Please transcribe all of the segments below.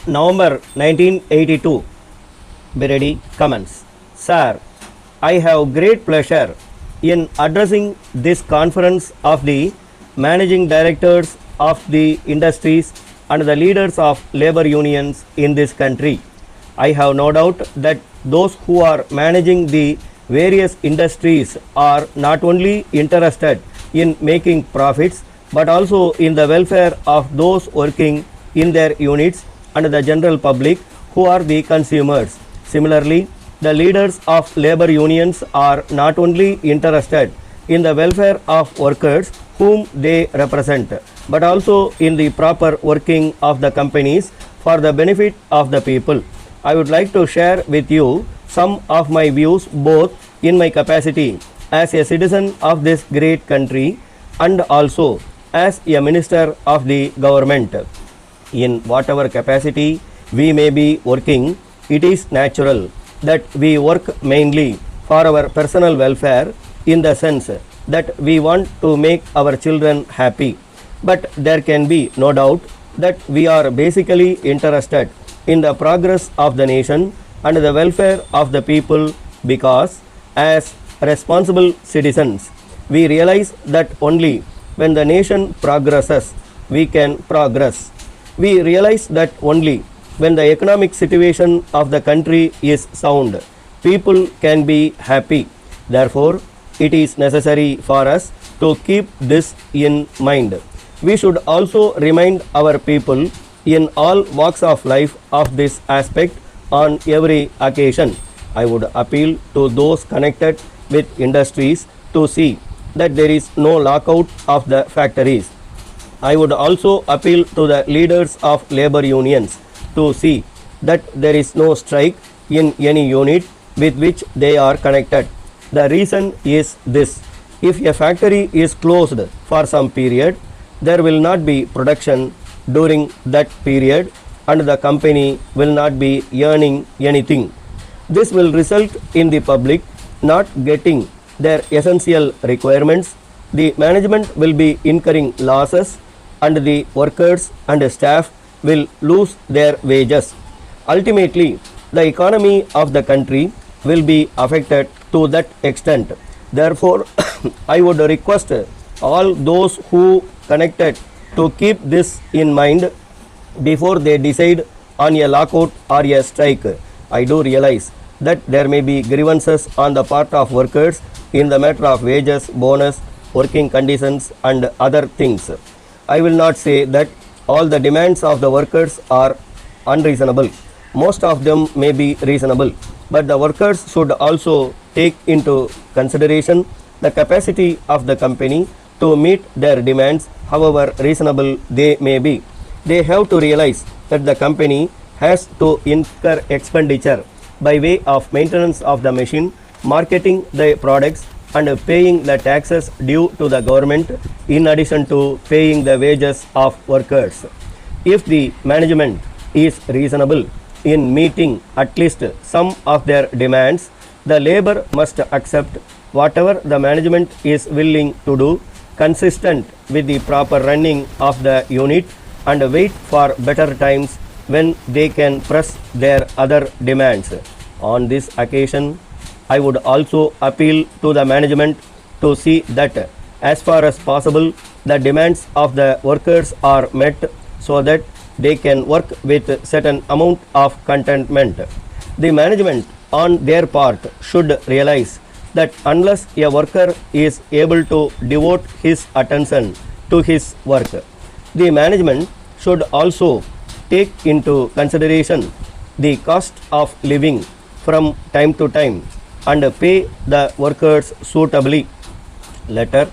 November 1982. Biredi comments. Sir, I have great pleasure in addressing this conference of the managing directors of the industries and the leaders of labor unions in this country. I have no doubt that those who are managing the various industries are not only interested in making profits but also in the welfare of those working in their units and the general public who are the consumers. Similarly, the leaders of labor unions are not only interested in the welfare of workers whom they represent, but also in the proper working of the companies for the benefit of the people. I would like to share with you some of my views both in my capacity as a citizen of this great country and also as a minister of the government. In whatever capacity we may be working, it is natural that we work mainly for our personal welfare in the sense that we want to make our children happy. But there can be no doubt that we are basically interested in the progress of the nation and the welfare of the people because as responsible citizens, we realize that only when the nation progresses, we can progress. We realize that only when the economic situation of the country is sound, people can be happy. Therefore, it is necessary for us to keep this in mind. We should also remind our people in all walks of life of this aspect on every occasion. I would appeal to those connected with industries to see that there is no lockout of the factories. I would also appeal to the leaders of labor unions to see that there is no strike in any unit with which they are connected. The reason is this: if a factory is closed for some period, there will not be production during that period and the company will not be earning anything. This will result in the public not getting their essential requirements. The management will be incurring losses and the workers and staff will lose their wages. Ultimately, the economy of the country will be affected to that extent. Therefore, I would request all those who connected to keep this in mind before they decide on a lockout or a strike. I do realize that there may be grievances on the part of workers in the matter of wages, bonus, working conditions and other things. I will not say that all the demands of the workers are unreasonable. Most of them may be reasonable, but the workers should also take into consideration the capacity of the company to meet their demands, however reasonable they may be. They have to realize that the company has to incur expenditure by way of maintenance of the machine, marketing the products and paying the taxes due to the government in addition to paying the wages of workers. If the management is reasonable in meeting at least some of their demands, the labor must accept whatever the management is willing to do consistent with the proper running of the unit and wait for better times when they can press their other demands. On this occasion, I would also appeal to the management to see that as far as possible the demands of the workers are met so that they can work with certain amount of contentment. The management on their part should realize that unless a worker is able to devote his attention to his work, the management should also take into consideration the cost of living from time to time and pay the workers suitably. Letter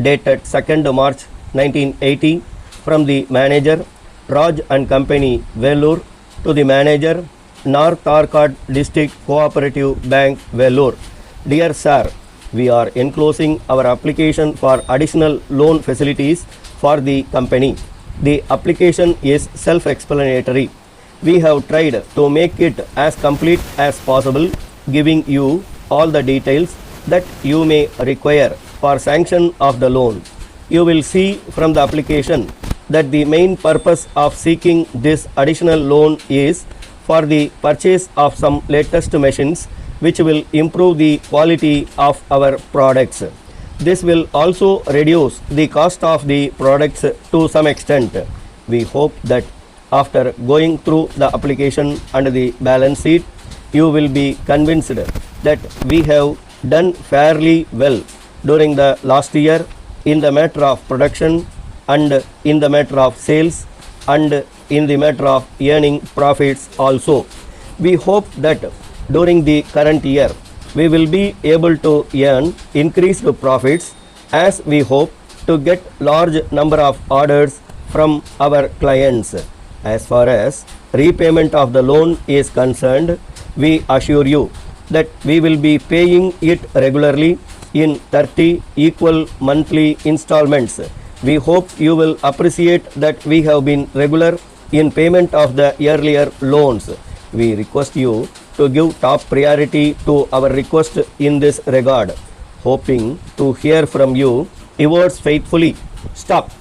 dated 2nd March 1980 from the manager Raj and Company, Vellore, to the manager, North Arcot District Cooperative Bank, Vellore. Dear Sir, we are enclosing our application for additional loan facilities for the company. The application is self-explanatory. We have tried to make it as complete as possible, giving you all the details that you may require for sanction of the loan. You will see from the application that the main purpose of seeking this additional loan is for the purchase of some latest machines which will improve the quality of our products. This will also reduce the cost of the products to some extent. We hope that after going through the application and the balance sheet, you will be convinced that we have done fairly well during the last year in the matter of production and in the matter of sales and in the matter of earning profits also. We hope that during the current year we will be able to earn increased profits, as we hope to get large number of orders from our clients. As far as repayment of the loan is concerned, we assure you that we will be paying it regularly in 30 equal monthly installments. We hope you will appreciate that we have been regular in payment of the earlier loans. We request you to give top priority to our request in this regard. Hoping to hear from you. Yours faithfully. Stop.